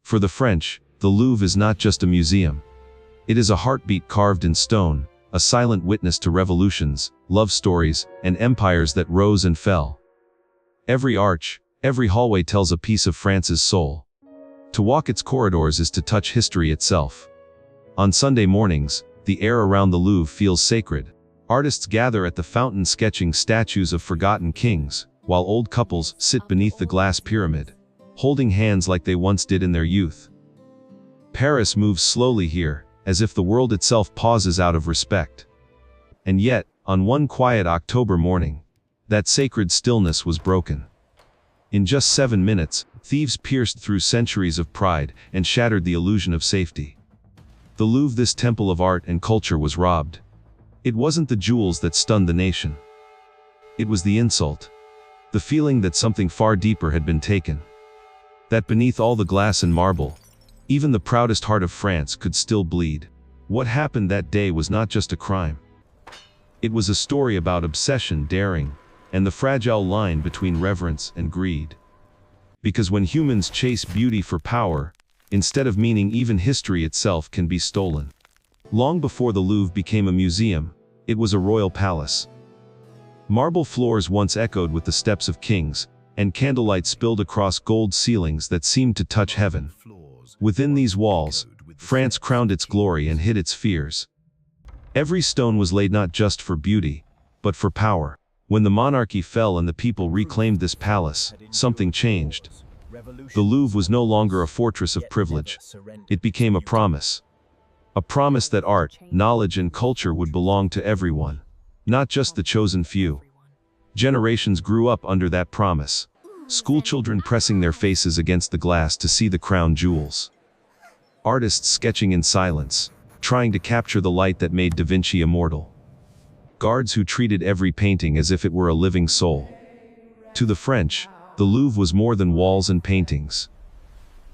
For the French, the Louvre is not just a museum. It is a heartbeat carved in stone, a silent witness to revolutions, love stories, and empires that rose and fell. Every arch, every hallway tells a piece of France's soul. To walk its corridors is to touch history itself. On Sunday mornings, the air around the Louvre feels sacred. Artists gather at the fountain sketching statues of forgotten kings, while old couples sit beneath the glass pyramid, holding hands like they once did in their youth. Paris moves slowly here, as if the world itself pauses out of respect. And yet, on one quiet October morning, that sacred stillness was broken. In just 7 minutes, thieves pierced through centuries of pride and shattered the illusion of safety. The Louvre, this temple of art and culture, was robbed. It wasn't the jewels that stunned the nation. It was the insult. The feeling that something far deeper had been taken. That beneath all the glass and marble, even the proudest heart of France could still bleed. What happened that day was not just a crime. It was a story about obsession, daring, and the fragile line between reverence and greed. Because when humans chase beauty for power, instead of meaning, even history itself can be stolen. Long before the Louvre became a museum, it was a royal palace. Marble floors once echoed with the steps of kings, and candlelight spilled across gold ceilings that seemed to touch heaven. Within these walls, France crowned its glory and hid its fears. Every stone was laid not just for beauty, but for power. When the monarchy fell and the people reclaimed this palace, something changed. The Louvre was no longer a fortress of privilege. It became a promise. A promise that art, knowledge, and culture would belong to everyone, not just the chosen few. Generations grew up under that promise. Schoolchildren pressing their faces against the glass to see the crown jewels. Artists sketching in silence, trying to capture the light that made Da Vinci immortal. Guards who treated every painting as if it were a living soul. To the French, the Louvre was more than walls and paintings.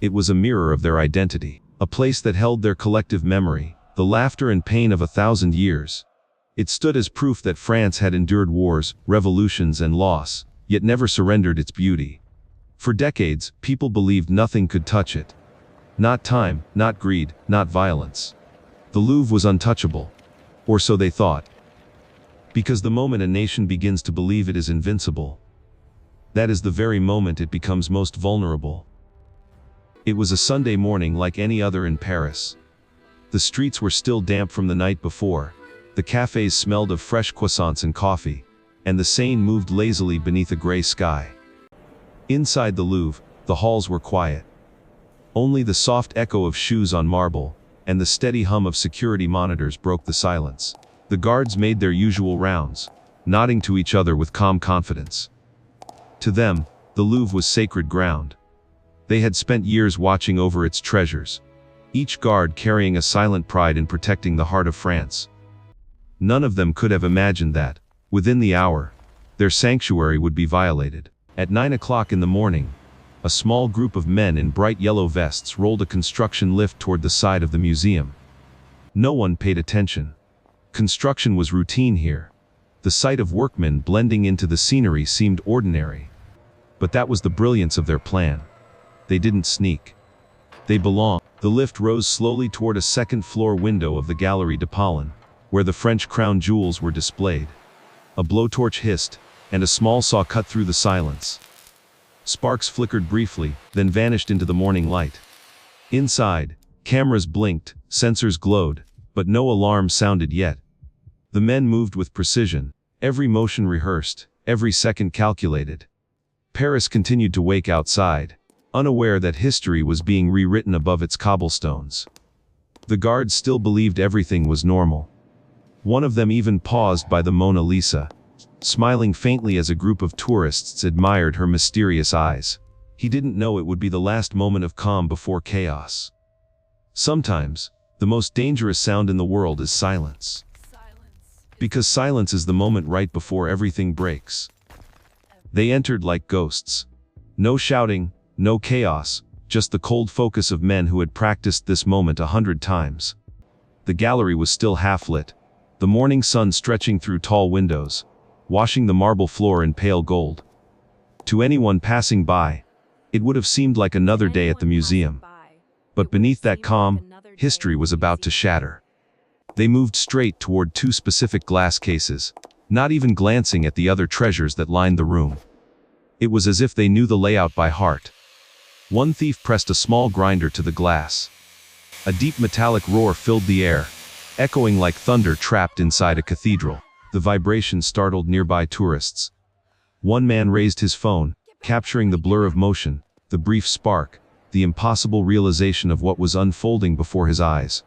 It was a mirror of their identity, a place that held their collective memory, the laughter and pain of 1,000 years. It stood as proof that France had endured wars, revolutions, and loss, yet never surrendered its beauty. For decades, people believed nothing could touch it. Not time, not greed, not violence. The Louvre was untouchable. Or so they thought. Because the moment a nation begins to believe it is invincible, that is the very moment it becomes most vulnerable. It was a Sunday morning like any other in Paris. The streets were still damp from the night before, the cafes smelled of fresh croissants and coffee, and the Seine moved lazily beneath a gray sky. Inside the Louvre, the halls were quiet. Only the soft echo of shoes on marble, and the steady hum of security monitors broke the silence. The guards made their usual rounds, nodding to each other with calm confidence. To them, the Louvre was sacred ground. They had spent years watching over its treasures, each guard carrying a silent pride in protecting the heart of France. None of them could have imagined that, within the hour, their sanctuary would be violated. At 9 o'clock in the morning, a small group of men in bright yellow vests rolled a construction lift toward the side of the museum. No one paid attention. Construction was routine here. The sight of workmen blending into the scenery seemed ordinary. But that was the brilliance of their plan. They didn't sneak. They belonged. The lift rose slowly toward a second-floor window of the Galerie de Pollen, where the French crown jewels were displayed. A blowtorch hissed, and a small saw cut through the silence. Sparks flickered briefly, then vanished into the morning light. Inside, cameras blinked, sensors glowed, but no alarm sounded yet. The men moved with precision, every motion rehearsed, every second calculated. Paris continued to wake outside, unaware that history was being rewritten above its cobblestones. The guards still believed everything was normal. One of them even paused by the Mona Lisa, smiling faintly as a group of tourists admired her mysterious eyes. He didn't know it would be the last moment of calm before chaos. Sometimes, the most dangerous sound in the world is silence. Because silence is the moment right before everything breaks. They entered like ghosts. No shouting, no chaos, just the cold focus of men who had practiced this moment 100 times. The gallery was still half-lit, the morning sun stretching through tall windows, washing the marble floor in pale gold. To anyone passing by, it would have seemed like another day at the museum. But beneath that calm, history was about to shatter. They moved straight toward two specific glass cases, not even glancing at the other treasures that lined the room. It was as if they knew the layout by heart. One thief pressed a small grinder to the glass. A deep metallic roar filled the air, echoing like thunder trapped inside a cathedral. The vibration startled nearby tourists. One man raised his phone, capturing the blur of motion, the brief spark, the impossible realization of what was unfolding before his eyes.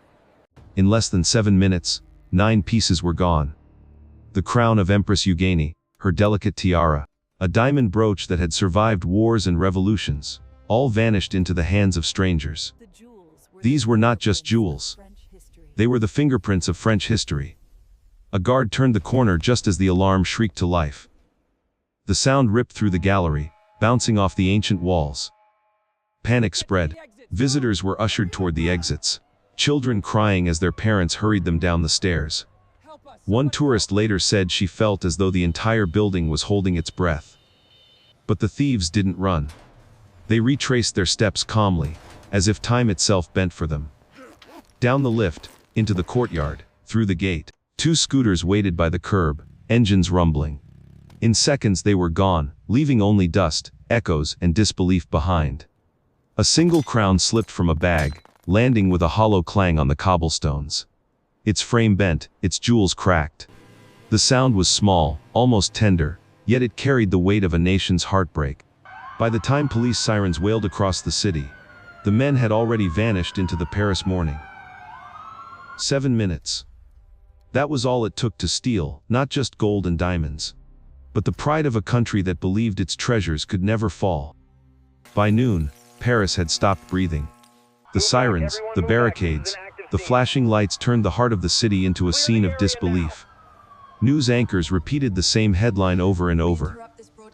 In less than 7 minutes, 9 pieces were gone. The crown of Empress Eugenie, her delicate tiara, a diamond brooch that had survived wars and revolutions, all vanished into the hands of strangers. These were not just jewels. They were the fingerprints of French history. A guard turned the corner just as the alarm shrieked to life. The sound ripped through the gallery, bouncing off the ancient walls. Panic spread. Visitors were ushered toward the exits, children crying as their parents hurried them down the stairs. One tourist later said she felt as though the entire building was holding its breath. But the thieves didn't run. They retraced their steps calmly, as if time itself bent for them. Down the lift, into the courtyard, through the gate. 2 scooters waited by the curb, engines rumbling. In seconds they were gone, leaving only dust, echoes, and disbelief behind. A single crown slipped from a bag, landing with a hollow clang on the cobblestones. Its frame bent, its jewels cracked. The sound was small, almost tender, yet it carried the weight of a nation's heartbreak. By the time police sirens wailed across the city, the men had already vanished into the Paris morning. 7 minutes. That was all it took to steal, not just gold and diamonds, but the pride of a country that believed its treasures could never fall. By noon, Paris had stopped breathing. The sirens, the barricades, the flashing lights turned the heart of the city into a scene of disbelief. News anchors repeated the same headline over and over.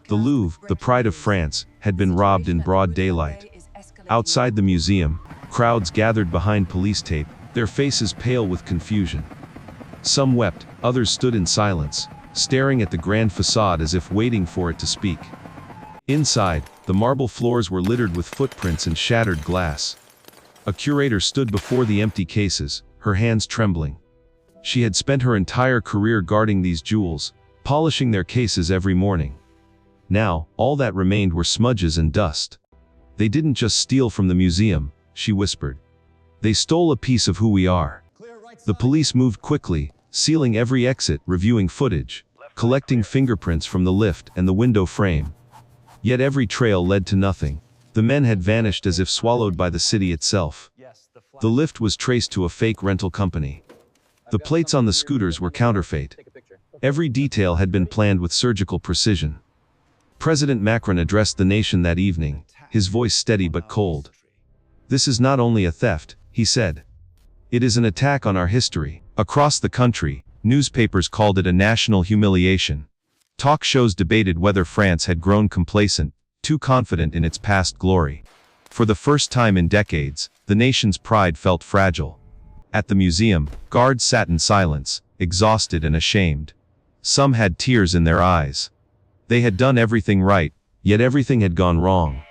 The Louvre, the pride of France, had been robbed in broad daylight. Outside the museum, crowds gathered behind police tape, their faces pale with confusion. Some wept, others stood in silence, staring at the grand facade as if waiting for it to speak. Inside, the marble floors were littered with footprints and shattered glass. A curator stood before the empty cases, her hands trembling. She had spent her entire career guarding these jewels, polishing their cases every morning. Now, all that remained were smudges and dust. They didn't just steal from the museum, she whispered. They stole a piece of who we are. The police moved quickly, sealing every exit, reviewing footage, collecting fingerprints from the lift and the window frame. Yet every trail led to nothing. The men had vanished as if swallowed by the city itself. The lift was traced to a fake rental company. The plates on the scooters were counterfeit. Every detail had been planned with surgical precision. President Macron addressed the nation that evening, his voice steady but cold. "This is not only a theft," he said. "It is an attack on our history." Across the country, newspapers called it a national humiliation. Talk shows debated whether France had grown complacent, too confident in its past glory. For the first time in decades, the nation's pride felt fragile. At the museum, guards sat in silence, exhausted and ashamed. Some had tears in their eyes. They had done everything right, yet everything had gone wrong.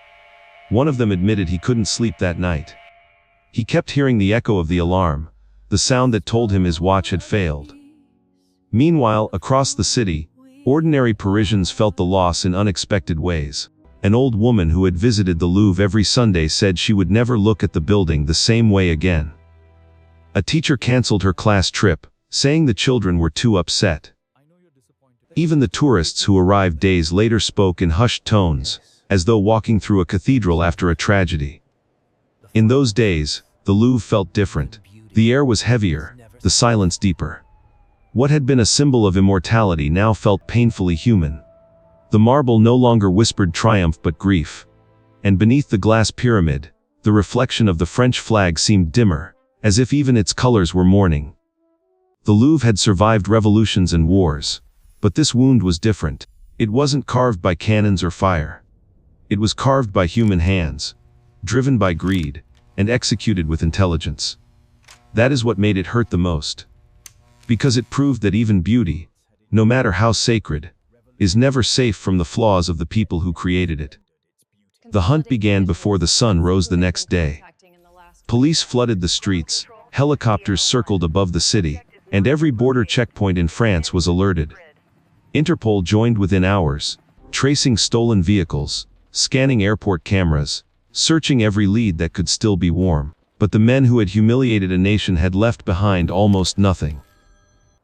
One of them admitted he couldn't sleep that night. He kept hearing the echo of the alarm, the sound that told him his watch had failed. Meanwhile, across the city, ordinary Parisians felt the loss in unexpected ways. An old woman who had visited the Louvre every Sunday said she would never look at the building the same way again. A teacher canceled her class trip, saying the children were too upset. Even the tourists who arrived days later spoke in hushed tones, as though walking through a cathedral after a tragedy. In those days, the Louvre felt different. The air was heavier, the silence deeper. What had been a symbol of immortality now felt painfully human. The marble no longer whispered triumph but grief. And beneath the glass pyramid, the reflection of the French flag seemed dimmer, as if even its colors were mourning. The Louvre had survived revolutions and wars, but this wound was different. It wasn't carved by cannons or fire. It was carved by human hands, driven by greed, and executed with intelligence. That is what made it hurt the most. Because it proved that even beauty, no matter how sacred, is never safe from the flaws of the people who created it. The hunt began before the sun rose the next day. Police flooded the streets, helicopters circled above the city, and every border checkpoint in France was alerted. Interpol joined within hours, tracing stolen vehicles, scanning airport cameras, searching every lead that could still be warm. But the men who had humiliated a nation had left behind almost nothing.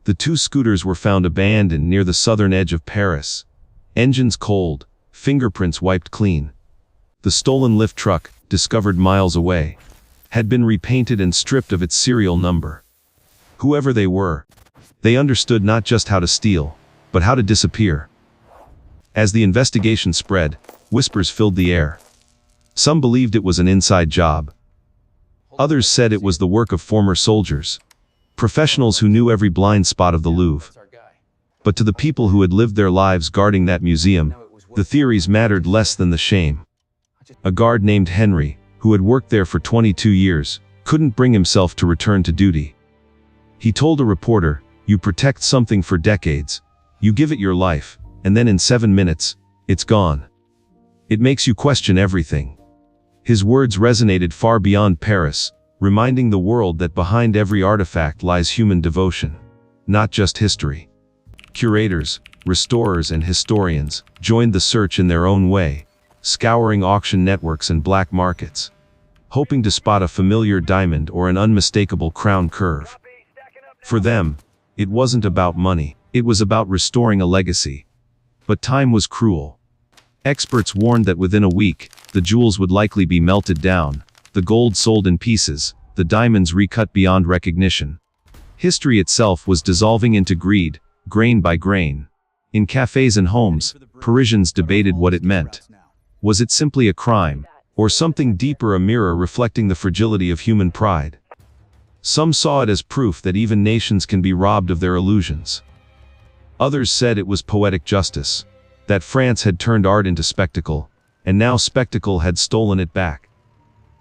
The two scooters were found abandoned near the southern edge of Paris. Engines cold, fingerprints wiped clean. The stolen lift truck, discovered miles away, had been repainted and stripped of its serial number. Whoever they were, they understood not just how to steal, but how to disappear. As the investigation spread, whispers filled the air. Some believed it was an inside job. Others said it was the work of former soldiers, professionals who knew every blind spot of the Louvre. But to the people who had lived their lives guarding that museum, the theories mattered less than the shame. A guard named Henry, who had worked there for 22 years, couldn't bring himself to return to duty. He told a reporter, "You protect something for decades, you give it your life, and then in 7 minutes, it's gone. It makes you question everything." His words resonated far beyond Paris, reminding the world that behind every artifact lies human devotion, not just history. Curators, restorers, and historians joined the search in their own way, scouring auction networks and black markets, hoping to spot a familiar diamond or an unmistakable crown curve. For them, it wasn't about money, it was about restoring a legacy. But time was cruel. Experts warned that within a week, the jewels would likely be melted down, the gold sold in pieces, the diamonds recut beyond recognition. History itself was dissolving into greed, grain by grain. In cafes and homes, Parisians debated what it meant. Was it simply a crime, or something deeper, a mirror reflecting the fragility of human pride? Some saw it as proof that even nations can be robbed of their illusions. Others said it was poetic justice, that France had turned art into spectacle, and now spectacle had stolen it back.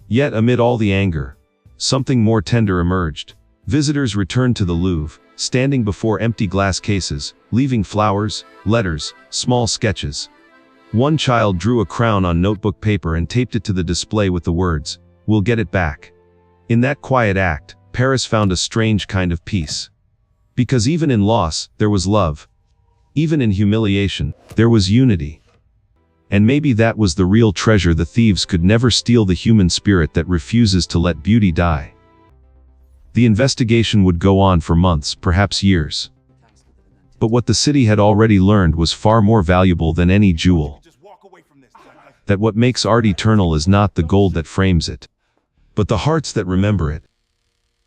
Yet amid all the anger, something more tender emerged. Visitors returned to the Louvre, standing before empty glass cases, leaving flowers, letters, small sketches. One child drew a crown on notebook paper and taped it to the display with the words, "We'll get it back." In that quiet act, Paris found a strange kind of peace. Because even in loss, there was love. Even in humiliation, there was unity. And maybe that was the real treasure. The thieves could never steal the human spirit that refuses to let beauty die. The investigation would go on for months, perhaps years. But what the city had already learned was far more valuable than any jewel. That what makes art eternal is not the gold that frames it, but the hearts that remember it.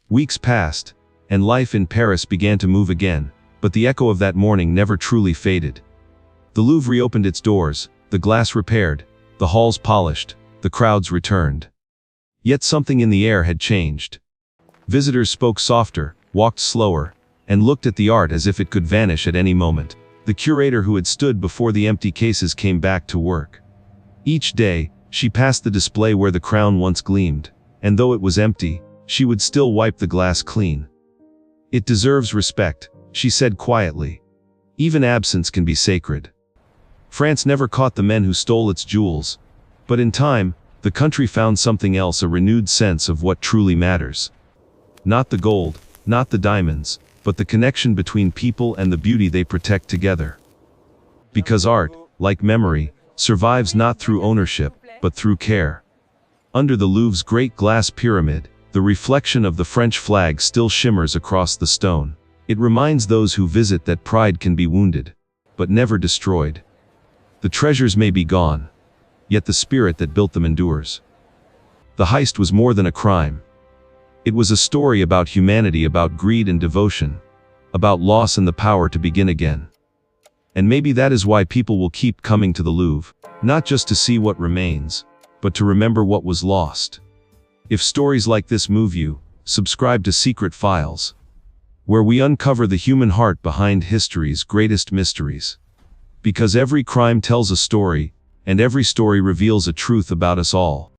Weeks passed, and life in Paris began to move again, but the echo of that morning never truly faded. The Louvre reopened its doors, the glass repaired, the halls polished, the crowds returned. Yet something in the air had changed. Visitors spoke softer, walked slower, and looked at the art as if it could vanish at any moment. The curator who had stood before the empty cases came back to work. Each day, she passed the display where the crown once gleamed, and though it was empty, she would still wipe the glass clean. "It deserves respect," she said quietly. "Even absence can be sacred." France never caught the men who stole its jewels, but in time, the country found something else, a renewed sense of what truly matters. Not the gold, not the diamonds, but the connection between people and the beauty they protect together. Because art, like memory, survives not through ownership, but through care. Under the Louvre's great glass pyramid, the reflection of the French flag still shimmers across the stone. It reminds those who visit that pride can be wounded, but never destroyed. The treasures may be gone, yet the spirit that built them endures. The heist was more than a crime. It was a story about humanity, about greed and devotion, about loss and the power to begin again. And maybe that is why people will keep coming to the Louvre, not just to see what remains, but to remember what was lost. If stories like this move you, subscribe to Secret Files, where we uncover the human heart behind history's greatest mysteries. Because every crime tells a story, and every story reveals a truth about us all.